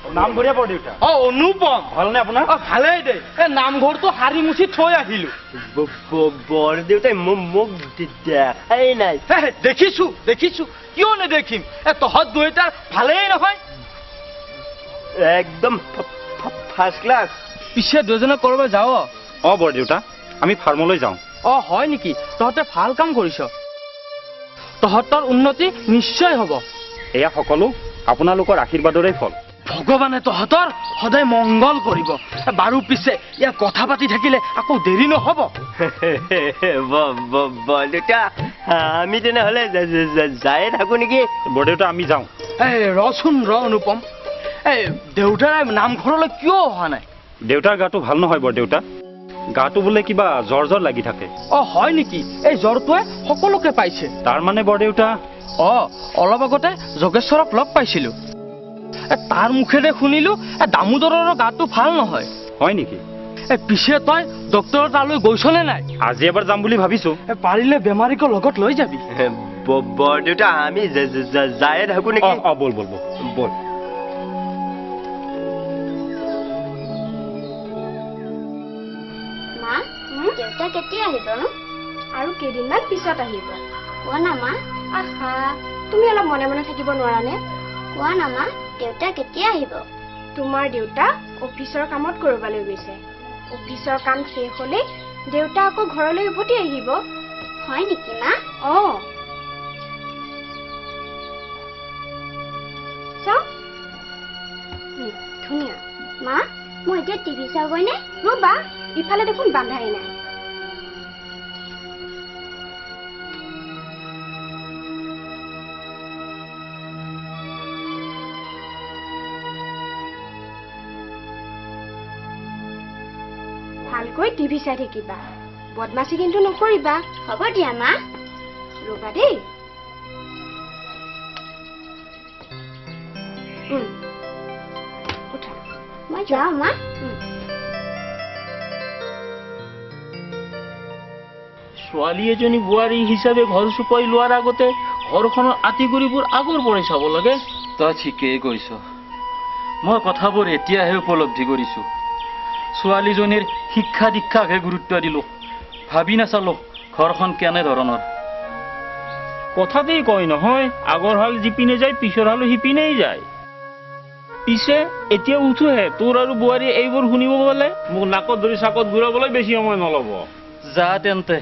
নামঘৰীয়া বৰদেউতা অনুপম ভালনে আপোনাৰ ভালেই দে নামঘৰটো সাৰি মুচি থৈ আহিলো বৰদেউতাই মোক দেখাই নাই দেখিছো দেখিছো কিয় নেদেখিম তহঁত দুইটাৰ ভালেই নহয় একদম ফাৰ্ষ্ট ক্লাছ পিছে দুজনে কৰবাত যাও বৰদেউতা আমি ফাৰ্মলৈ যাওঁ হয় নেকি তহঁতে ভাল কাম কৰিছ তহঁতৰ উন্নতি নিশ্চয় হ'ব এয়া সকলো আপোনালোকৰ আশীৰ্বাদৰে ফল ভগৱানে তহঁতৰ সদায় মংগল কৰিব বাৰু পিছে ইয়াৰ কথা পাতি থাকিলে আকৌ দেৰি নহ'ব বৰদেউতা আমি তেনেহ'লে যায়ে থাকো নেকি বৰদেউতা আমি যাওঁ ৰচোন অনুপম দেউতাই নামঘৰলৈ কিয় অহা নাই দেউতাৰ গাটো ভাল নহয় বৰদেউতা গাটো বোলে কিবা জ্বৰ জ্বৰ লাগি থাকে হয় নেকি এই জ্বৰটোৱে সকলোকে পাইছে তাৰ মানে বৰদেউতা অলপ আগতে যোগেশ্বৰক লগ পাইছিলো তাৰ মুখেৰে শুনিলো দামোদৰৰ গাটো ভাল নহয় হয় নেকি পিছে তই ডক্টৰৰ তালৈ গৈছনে নাই আজি এবাৰ যাম বুলি ভাবিছো পাৰিলে বেমাৰীকো লগত লৈ যাবি বৰদেউতা আমি যায়ে থাকো নেকি বল দেউতা কেতিয়া আহিব আৰু কেইদিনমান পিছত আহিব কোৱা না মা আহা তুমি অলপ মনে মনে থাকিব নোৱাৰানে কোৱা না মা দেউতা কেতিয়া আহিব তোমাৰ দেউতা অফিচৰ কামত কৰবালৈ গৈছে অফিচৰ কাম শেষ হ'লে দেউতা আকৌ ঘৰলৈ উভতি আহিব হয় নেকি মা ধুনীয়া মা মই এতিয়া টিভি চাবইনে ৰ'বা ইফালে দেখোন বান্ধাই নাই ভালকৈ টিভি চাই থাকিবা বদমাছি কিন্তু নকৰিবা হ'ব দিয়া মা ৰ'বা দেই উঠা মই যাওঁ মা ছোৱালী এজনী বোৱাৰী হিচাপে ঘৰ চুপাই লোৱাৰ আগতে ঘৰখনৰ আঁতিগুৰিবোৰ আগৰ পৰাই চাব লাগে তই ঠিকেই কৈছ মই কথাবোৰ এতিয়াহে উপলব্ধি কৰিছো ছোৱালীজনীৰ শিক্ষা দীক্ষাকহে গুৰুত্ব দিলো ভাবি নাচালো ঘৰখন কেনে ধৰণৰ কথাতেই কয় নহয় আগৰ হাল জিপিনে যায় পিছৰ হালো সিপিনেই যায় পিছে এতিয়া উঠোহে তোৰ আৰু বোৱাৰী এইবোৰ শুনিব বোলে মোক নাকত ধৰি চাকত ঘূৰাবলৈ বেছি সময় নল'ব যা তেন্তে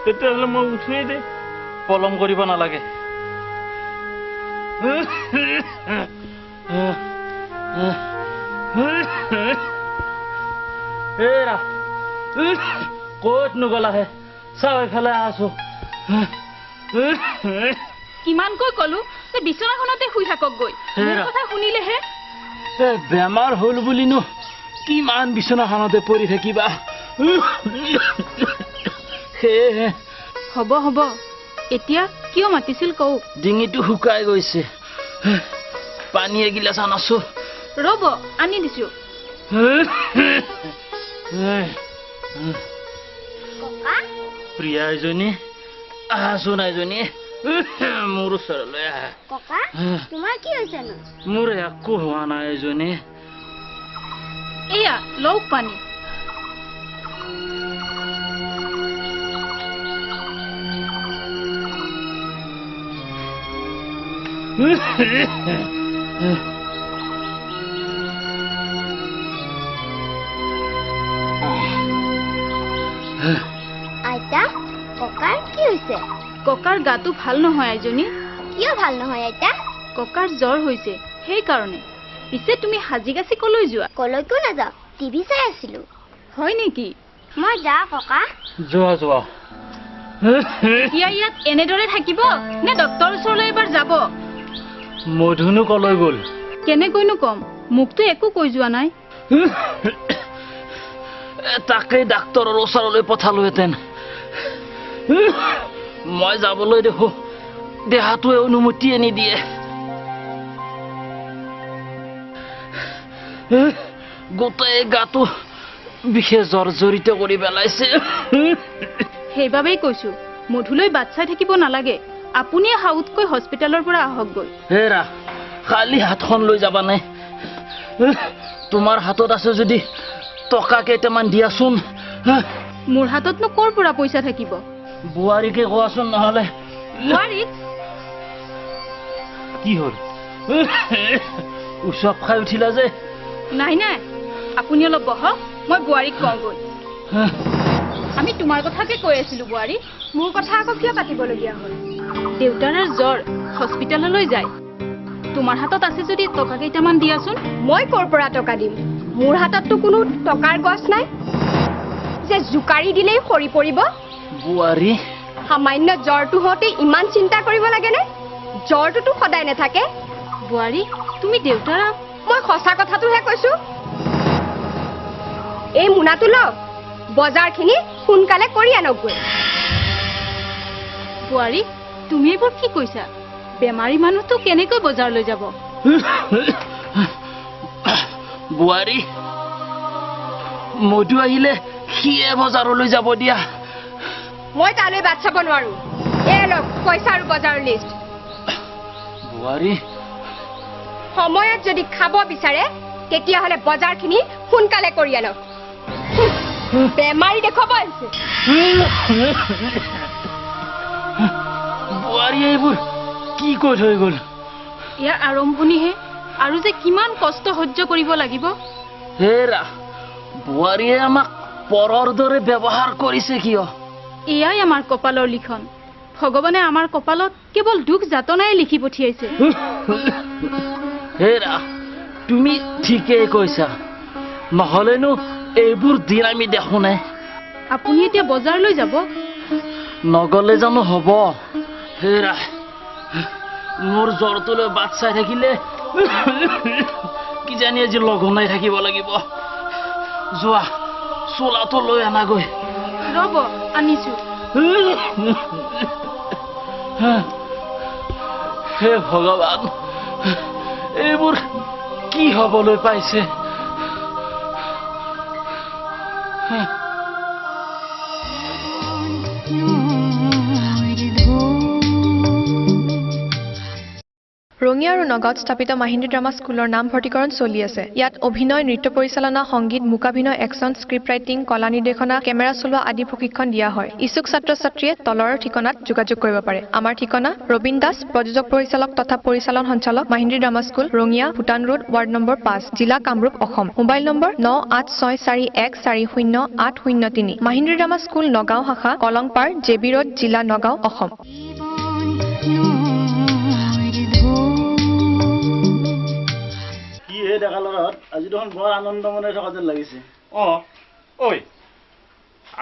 তেতিয়াহ'লে মই উঠোৱেই দে পলম কৰিব নালাগে এৰা ক'ত নগলাহে চাও এফালে আছো কিমানকৈ কলো যে বিচনাখনতে শুই থাকক গৈ কথা শুনিলেহে বেমাৰ হ'ল বুলিনো কিমান বিচনাখনতে পৰি থাকিবা হ'ব হ'ব এতিয়া কিয় মাতিছিল কও ডিঙিটো শুকাই গৈছে পানী এগিলাচ আনাছো ৰ'ব আনি দিছো প্ৰিয়া এজনী আহাচোন এজনী মোৰ ওচৰলৈ আহা ককা তোমাৰ কি হৈছেনো মোৰ একো হোৱা নাই এজনী এয়া লওক পানী আইতা ককাৰ কি হৈছে ককাৰ গাটো ভাল নহয় এজনী কিয় ভাল নহয় আইতা ককাৰ জ্বৰ হৈছে সেইকাৰণে পিছে তুমি হাজিগাছি কলৈ যোৱা কলৈকো নাযাওঁ টিভি চাই আছিলো হয় নেকি মই যাওঁ ককা যোৱা যোৱা এতিয়া ইয়াত এনেদৰে থাকিব নে ডক্টৰৰ ওচৰলৈ এবাৰ যাব মধুনো কলৈ গ'ল কেনেকৈনো কম মোকতো একো কৈ যোৱা নাই তাকে ডাক্তৰৰ ওচৰলৈ পঠালোহেঁতেন মই যাবলৈ দেখো দেহাটোৱে অনুমতিয়ে নিদিয়ে গোটেই গাটো বিশেষ জৰ্জৰিত কৰি পেলাইছে সেইবাবেই কৈছো মধুলৈ বাট চাই থাকিব নালাগে আপুনিয়ে হাউতকৈ হস্পিটেলৰ পৰা আহক গৈ হেৰা খালি হাতখন লৈ যাবা নাই তোমাৰ হাতত আছে যদি টকা কেইটামান দিয়াচোন। মোৰ হাততনো ক'ৰ পৰা পইচা থাকিব? বোৱাৰীকে কোৱাচোন নহ'লে। বোৱাৰীক? কি হ'ল? উচপ খাই উঠিলা যে? নাই নাই, আপুনি অলপ বহক, মই বোৱাৰীক কওঁগৈ। আমি তোমাৰ কথাকে কৈ আছিলো বোৱাৰী। মোৰ কথা আকৌ কিয় পাতিবলগীয়া হ'ল? দেউতাৰ জ্বৰ, হস্পিটেললৈ যায়। তোমাৰ হাতত আছে যদি টকা কেইটামান দিয়াচোন। মই ক'ৰ পৰা টকা দিম? মোৰ হাতততো কোনো টকাৰ গছ নাই যে জোকাৰি দিলেই সৰি পৰিব। বোৱাৰী, সামান্য জ্বৰটো হওঁতে ইমান চিন্তা কৰিব লাগেনে? জ্বৰটোতো সদায় নাথাকে। বোৱাৰী, তুমি দেউতাৰ মই সঁচা কথাটোহে কৈছো। এই মোনাটো লওক, বজাৰখিনি সোনকালে কৰি আনকগৈ। বোৱাৰী, তুমি এইবোৰ কি কৈছা? বেমাৰী মানুহটো কেনেকৈ বজাৰলৈ যাব? বোৱাৰী, মধু আহিলে সিয়ে বজাৰলৈ যাব দিয়া। মই তালৈ বাট চাব নোৱাৰো। এই লওক পইচা আৰু বজাৰৰ লিষ্ট। বোৱাৰী, সময়ত যদি খাব বিচাৰে তেতিয়াহ'লে বজাৰখিনি সোনকালে কৰি আনক। বেমাৰী দেখুৱাব আহিছে। বোৱাৰী এইবোৰ কি কৈ থৈ গ'ল? ইয়াৰ আৰম্ভণিহে, আৰু যে কিমান কষ্ট সহ্য কৰিব লাগিব। হেৰা, বোৱাৰীয়ে আমাক পৰৰ দৰে ব্যৱহাৰ কৰিছে কিয়? এয়াই আমাৰ কপালৰ লিখন। ভগৱানে আমাৰ কপালত কেৱল দুখ যাতনাই লিখি পঠিয়াইছে। হেৰা, তুমি ঠিকেই কৈছা। নহ'লেনো এইবোৰ দিন আমি দেখো নাই। আপুনি এতিয়া বজাৰলৈ যাব? নগলে জানো হ'ব? হেৰা, মোৰ জ্বৰটোলৈ বাট চাই থাকিলে কিজানি আজি লঘোণাই থাকিব লাগিব। যোৱা, চোলাটো লৈ আনাগৈ। ৰ'ব, আনিছো। হে ভগৱান, এইবোৰ কি হবলৈ পাইছে? ৰঙিয়া আৰু নগাঁৱত স্থাপিত মাহিন্দী ড্ৰামা স্কুলৰ নামভৰ্তিকৰণ চলি আছে। ইয়াত অভিনয়, নৃত্য পৰিচালনা, সংগীত, মূকাভিনয়, একশ্যন, স্ক্ৰিপ্ট ৰাইটিং, কলা নিৰ্দেশনা, কেমেৰা চলোৱা আদি প্ৰশিক্ষণ দিয়া হয়। ইচ্ছুক ছাত্ৰ ছাত্ৰীয়ে তলৰ ঠিকনাত যোগাযোগ কৰিব পাৰে। আমাৰ ঠিকনা ৰবীন দাস, প্ৰযোজক পৰিচালক তথা পৰিচালন সঞ্চালক, Mahindi drama school, Rangia, Bhutan road, ward number 5, জিলা Kamrup, Assam. Mobile number 9864140803। Mahindi drama school Nagaon শাখা, কলংপাৰ, জেবি ৰোড, জিলা নগাঁও, অসম। ডেকা ল'ৰাহঁত আজি দেখোন বৰ আনন্দ মনে থকা যেন লাগিছে। ঐ,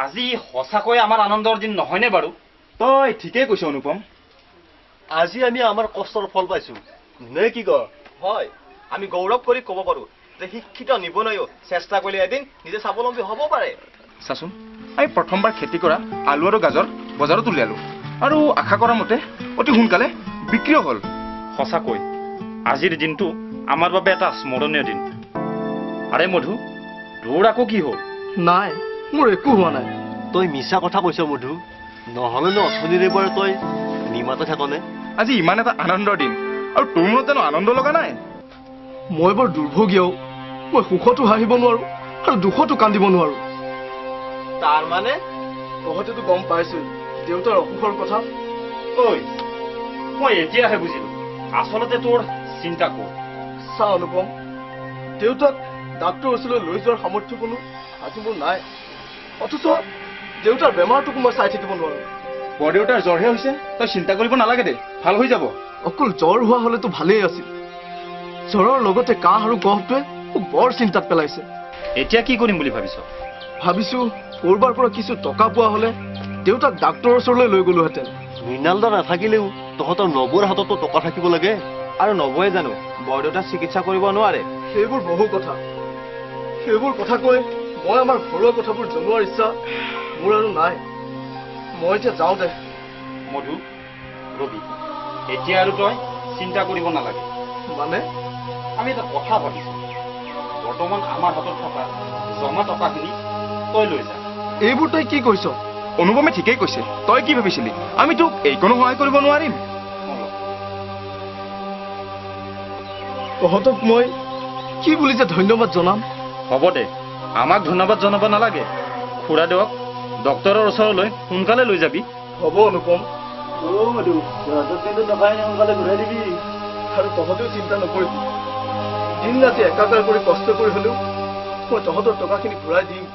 আজি সঁচাকৈ আমাৰ আনন্দৰ দিন নহয়নে বাৰু? তই ঠিকেই কৈছ অনুপম। আজি আমি আমাৰ কষ্টৰ ফল পাইছো নে কি ক? হয়, আমি গৌৰৱ কৰি ক'ব পাৰো যে শিক্ষিত নিবনুৱায়ো চেষ্টা কৰিলে এদিন নিজে স্বাৱলম্বী হ'ব পাৰে। চাচোন, আমি প্ৰথমবাৰ খেতি কৰা আলু আৰু গাজৰ বজাৰত উলিয়ালো আৰু আশা কৰা মতে অতি সোনকালে বিক্ৰীও হ'ল। সঁচাকৈ আজিৰ দিনটো আমাৰ বাবে এটা স্মৰণীয় দিন। আৰে মধু, তোৰ আকৌ কি হ'ল? নাই, মোৰ একো হোৱা নাই। তই মিছা কথা কৈছ মধু, নহ'লেনো অথনিৰে পৰা তই নিমাতে থাকনে? আজি ইমান এটা আনন্দৰ দিন আৰু তোৰ মনত জানো আনন্দ লগা নাই? মই বৰ দুৰ্ভগীয়াও। মই সুখতো হাঁহিব নোৱাৰো আৰু দুখতো কান্দিব নোৱাৰো। তাৰ মানে তহঁতেতো গম পাইছোই দেউতাৰ অসুখৰ কথা। ঐ, মই এতিয়াহে বুজিলো আচলতে তোৰ চিন্তা ক'ত। চা অনুপম, দেউতাক ডাক্তৰ ওচৰলৈ লৈ যোৱাৰ সামৰ্থ্য কোনো আজি মোৰ নাই। অথচ দেউতাৰ বেমাৰটোকো মই চাই থাকিব নোৱাৰো। বৰদেউতাৰ জ্বৰহে হৈছে, তই চিন্তা কৰিব নালাগে দে, ভাল হৈ যাব। অকল জ্বৰ হোৱা হলেতো ভালেই আছিল। জ্বৰৰ লগতে কাহ আৰু গহটোৱে মোক বৰ চিন্তাত পেলাইছে। এতিয়া কি কৰিম বুলি ভাবিছ? ভাবিছো কৰবাৰ পৰা কিছু টকা পোৱা হলে দেউতাক ডাক্তৰৰ ওচৰলৈ লৈ গলোহেঁতেন। মৃণালদা নাথাকিলেও তহঁতৰ নবৌৰ হাততো টকা থাকিব লাগে। আৰু নবৌয়ে জানো বৰদেউতাক চিকিৎসা কৰিব নোৱাৰে? সেইবোৰ বহু কথা। সেইবোৰ কথা কৈ মই আমাৰ ঘৰুৱা কথাবোৰ জনোৱাৰ ইচ্ছা মোৰ আৰু নাই। মই এতিয়া যাওঁ দে। মধু, ৰবি, এতিয়া আৰু তই চিন্তা কৰিব নালাগে। মানে আমি এটা কথা ভাবিছো, বৰ্তমান আমাৰ হাতত থকা জমা টকাখিনি তই লৈ যা। এইবোৰ তই কি কৈছ? অনুপমে ঠিকেই কৈছে। তই কি ভাবিছিলি আমি তোক এইকণো সহায় কৰিব নোৱাৰিম? তহঁতক মই কি বুলি যে ধন্যবাদ জনাম। হ'ব দে, আমাক ধন্যবাদ জনাব নালাগে। খুৰা দেৱক ডক্তৰৰ ওচৰলৈ সোনকালে লৈ যাবি। হ'ব অনুপম। আৰু তহঁতেও চিন্তা নকৰিবি, দিন ৰাতি একাকাৰ কৰি কষ্ট কৰি হলেও মই তহঁতৰ টকাখিনি ঘূৰাই দিম।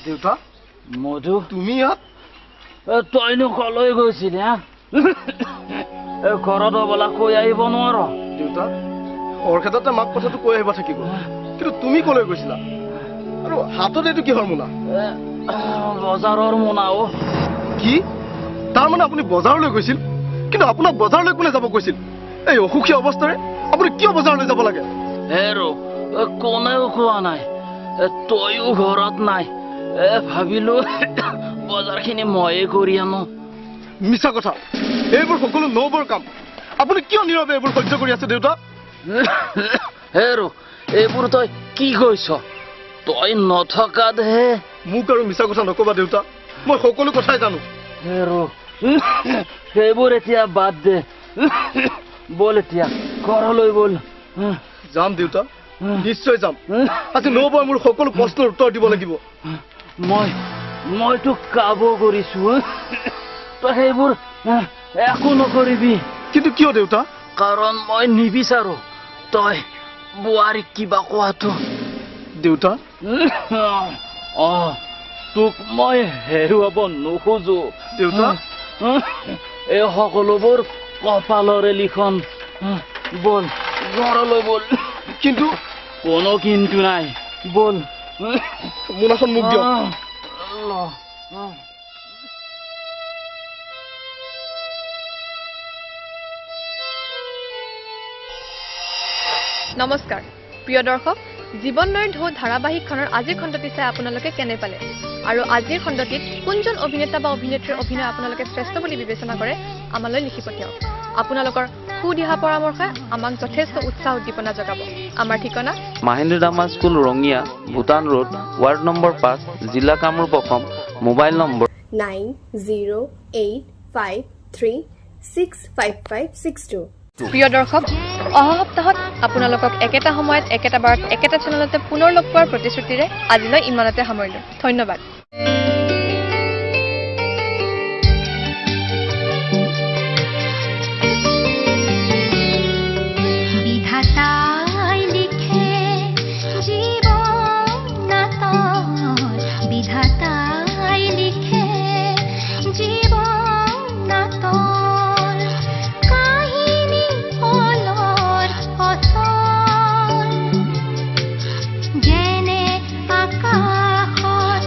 দেউতা, মধু, তুমি ইয়াত? তইনো কলৈ গৈছিলি? ঘৰত হবলা কৈ আহিব নোৱাৰ। দেউতা, অৰ্খেদতে মাক কথাটো কৈ আহিব থাকিব, কিন্তু তুমি কলৈ গৈছিলা? আৰু হাতত এইটো কিহৰ মোনা? বজাৰৰ মোনা। কি? তাৰমানে আপুনি বজাৰলৈ গৈছিল? কিন্তু আপোনাক বজাৰলৈ কোনে যাব কৈছিল? এই অসুখীয়া অৱস্থাৰে আপুনি কিয় বজাৰলৈ যাব লাগে? হেৰো, কোনেও কোৱা নাই, তইও ঘৰত নাই। ভাবিলো বজাৰখিনি ময়ে কৰি আনো। মিছা কথা, এইবোৰ সকলো নবৰ কাম। আপুনি কিয় নীৰৱে এইবোৰ সহ্য কৰি আছে দেউতা? হেৰো, এইবোৰ তই কি কৈছ? তই নথকাতহে। মোক আৰু মিছা কথা নকবা দেউতা, মই সকলো কথাই জানো। হেৰো, সেইবোৰ এতিয়া বাদ দে। বল এতিয়া ঘৰলৈ বল। যাম দেউতা, নিশ্চয় যাম। আজি নবই মোৰ সকলো প্ৰশ্নৰ উত্তৰ দিব লাগিব। মই তোক কাব কৰিছো, তই সেইবোৰ একো নকৰিবি। কিন্তু কিয় দেউতা? কাৰণ মই নিবিচাৰো তই বোৱাৰীক কিবা কোৱাটো। দেউতা, তোক মই হেৰুৱাব নোখোজো দেউতা। এই সকলোবোৰ কপালৰে লিখন। বল ঘৰলৈ বল। কিন্তু কোনো কিন্তু নাই, বল। মোনাখন মোক দিয়ক। নমস্কাৰ প্ৰিয় দৰ্শক, জীৱন নৈৰ ঢৌ ধাৰাবাহিকখনৰ আজিৰ খণ্ডটি চাই আপোনালোকে কেনে পালে? আৰু আজিৰ খণ্ডটিত কোনজন অভিনেতা বা অভিনেত্ৰীৰ অভিনয় আপোনালোকে শ্ৰেষ্ঠ বুলি বিবেচনা কৰে আমালৈ লিখি পঠিয়াওক। আপোনালোকৰ সুদিহা পৰামৰ্শই আমাক যথেষ্ট উৎসাহ উদ্দীপনা যোগাব। আমাৰ ঠিকনা Mahindra drama school, Rangia, Bhutan road, ward number 5, জিলা কামৰূপ, অসম। Mobile number 9085365562। প্ৰিয় দৰ্শক, অহা সপ্তাহত আপোনালোকক একেটা সময়ত একেটা বাৰত একেটা চেনেলতে পুনৰ লগ পোৱাৰ প্ৰতিশ্ৰুতিৰে আজিলৈ ইমানতে সামৰিলোঁ। ধন্যবাদ। যেনে আকাশত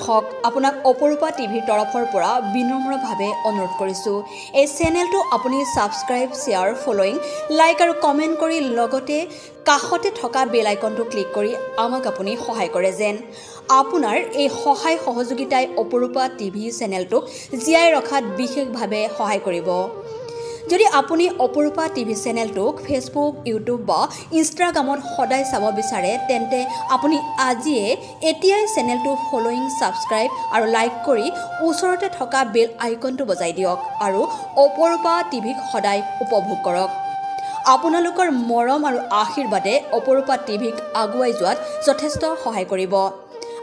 দৰ্শক আপোনাক অপৰূপা টিভিৰ তৰফৰ পৰা বিনম্ৰভাৱে অনুৰোধ কৰিছোঁ এই চেনেলটো আপুনি ছাবস্ক্ৰাইব শ্বেয়াৰ ফলোইং লাইক আৰু কমেণ্ট কৰি লগতে কাষতে থকা বেল আইকনটো ক্লিক কৰি আমাক আপুনি সহায় কৰে যেন আপোনাৰ এই সহায় সহযোগিতাই অপৰূপা টিভি চেনেলটোক জীয়াই ৰখাত বিশেষভাৱে সহায় কৰিব যদি আপুনি অপৰূপা টিভি চেনেলটোক ফেচবুক ইউটিউব বা ইনষ্টাগ্ৰামত সদায় চাব বিচাৰে তেন্তে আপুনি আজিয়ে এতিয়াই চেনেলটো ফলোইং ছাবস্ক্ৰাইব আৰু লাইক কৰি ওচৰতে থকা বেল আইকনটো বজাই দিয়ক আৰু অপৰূপা টিভিক সদায় উপভোগ কৰক আপোনালোকৰ মৰম আৰু আশীৰ্বাদে অপৰূপা টিভিক আগুৱাই যোৱাত যথেষ্ট সহায় কৰিব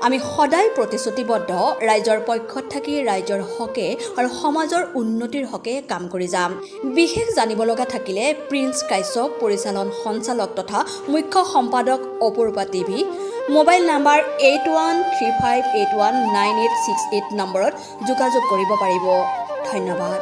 আমি সদায় প্ৰতিশ্ৰুতিবদ্ধ ৰাইজৰ পক্ষত থাকি ৰাইজৰ হকে আৰু সমাজৰ উন্নতিৰ হকে কাম কৰি যাম বিশেষ জানিব লগা থাকিলে প্ৰিন্স কাশ্যপ পৰিচালন সঞ্চালক তথা মুখ্য সম্পাদক অপৰূপা টিভি মোবাইল নাম্বাৰ 8135819868 নম্বৰত যোগাযোগ কৰিব পাৰিব ধন্যবাদ